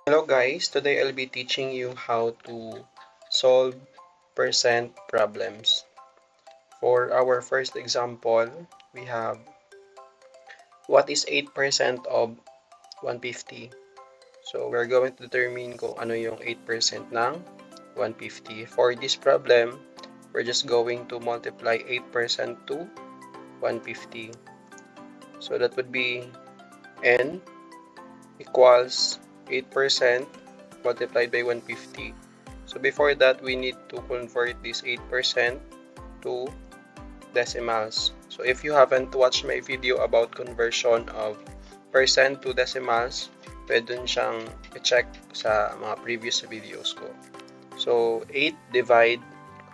Hello guys, today I'll be teaching you how to solve percent problems. For our first example, we have what is 8% of 150? So we're going to determine kung ano yung 8% ng 150. For this problem, we're just going to multiply 8% to 150. So that would be n equals 8% multiplied by 150. So before that, we need to convert this 8% to decimals. So if you haven't watched my video about conversion of percent to decimals, pwede dun siyang i-check sa mga previous videos ko. So 8 divide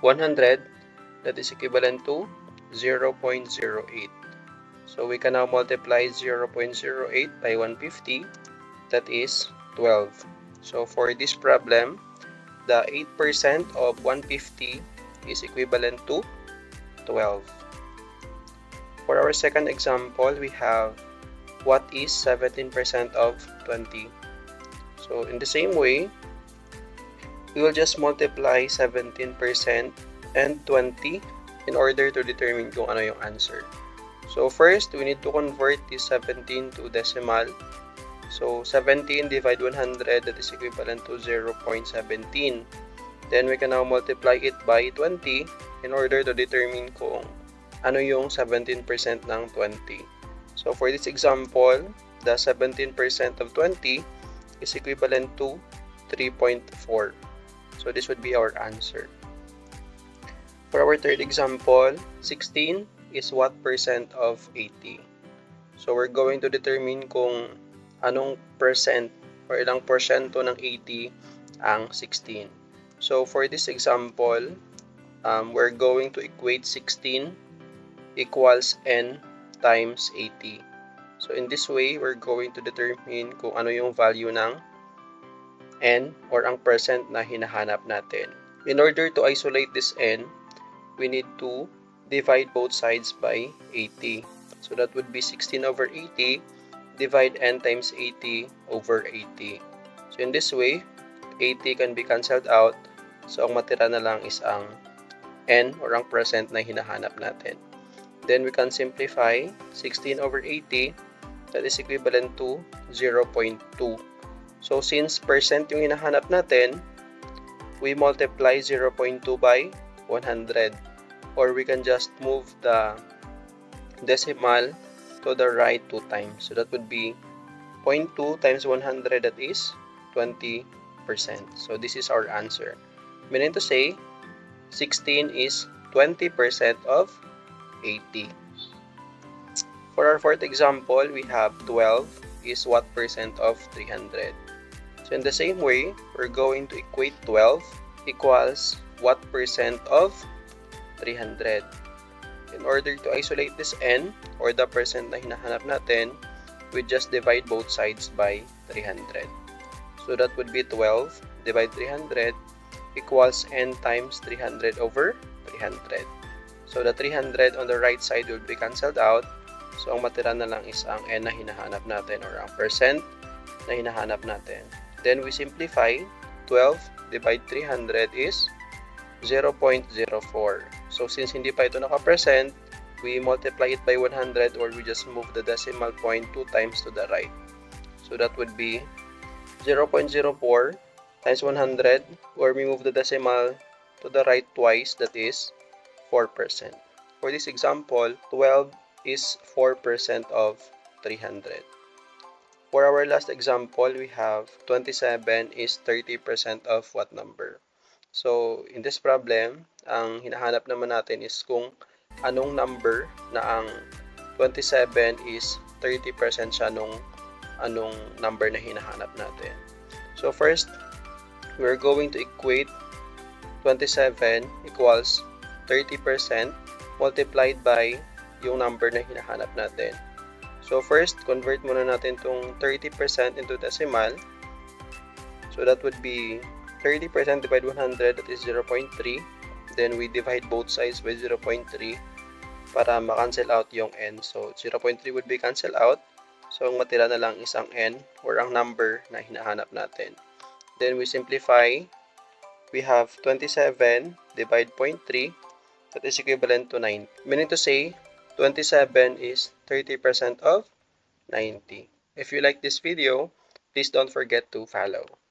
100, that is equivalent to 0.08. So we can now multiply 0.08 by 150, that is 12. So for this problem, the 8% of 150 is equivalent to 12. For our second example, we have what is 17% of 20. So in the same way, we will just multiply 17% and 20 in order to determine kung ano yung answer. So first, we need to convert this 17 to decimal. So 17 divide 100, that is equivalent to 0.17. Then we can now multiply it by 20 in order to determine kung ano yung 17% ng 20. So for this example, the 17% of 20 is equivalent to 3.4. So this would be our answer. For our third example, 16 is what percent of 80? So we're going to determine kung anong percent or ilang porsyento ng 80 ang 16. So for this example, we're going to equate 16 equals n times 80. So in this way, we're going to determine kung ano yung value ng n or ang percent na hinahanap natin. In order to isolate this n, we need to divide both sides by 80. So that would be 16 over 80, divide n times 80 over 80. So in this way, 80 can be cancelled out. So ang matira na lang is ang n or ang percent na hinahanap natin. Then we can simplify 16 over 80, that is equivalent to 0.2. So since percent yung hinahanap natin, we multiply 0.2 by 100. Or we can just move the decimal to the right 2 times. So that would be 0.2 times 100, that is 20%. So this is our answer. Meaning to say, 16 is 20% of 80. For our fourth example, we have 12 is what percent of 300. So in the same way, we're going to equate 12 equals what percent of 300. In order to isolate this n or the percent na hinahanap natin, we just divide both sides by 300. So that would be 12 divide 300 equals n times 300 over 300. So the 300 on the right side will be cancelled out. So ang matira na lang is ang n na hinahanap natin or ang percent na hinahanap natin. Then we simplify. 12 divide 300 is 0.04. So since hindi pa ito naka-present, we multiply it by 100 or we just move the decimal point 2 times to the right. So that would be 0.04 times 100, or we move the decimal to the right twice, that is 4%. For this example, 12 is 4% of 300. For our last example, we have 27 is 30% of what number? So, in this problem, ang hinahanap naman natin is kung anong number na ang 27 is 30% siya nung anong number na hinahanap natin. So, first, we're going to equate 27 equals 30% multiplied by yung number na hinahanap natin. So, first, convert muna natin tong 30% into decimal. So, that would be 30% divided 100, that is 0.3. Then we divide both sides by 0.3 para ma-cancel out yung n. So 0.3 would be cancel out. So, ang matira na lang is ang n or ang number na hinahanap natin. Then, we simplify. We have 27 divide 0.3. That is equivalent to 90. Meaning to say, 27 is 30% of 90. If you like this video, please don't forget to follow.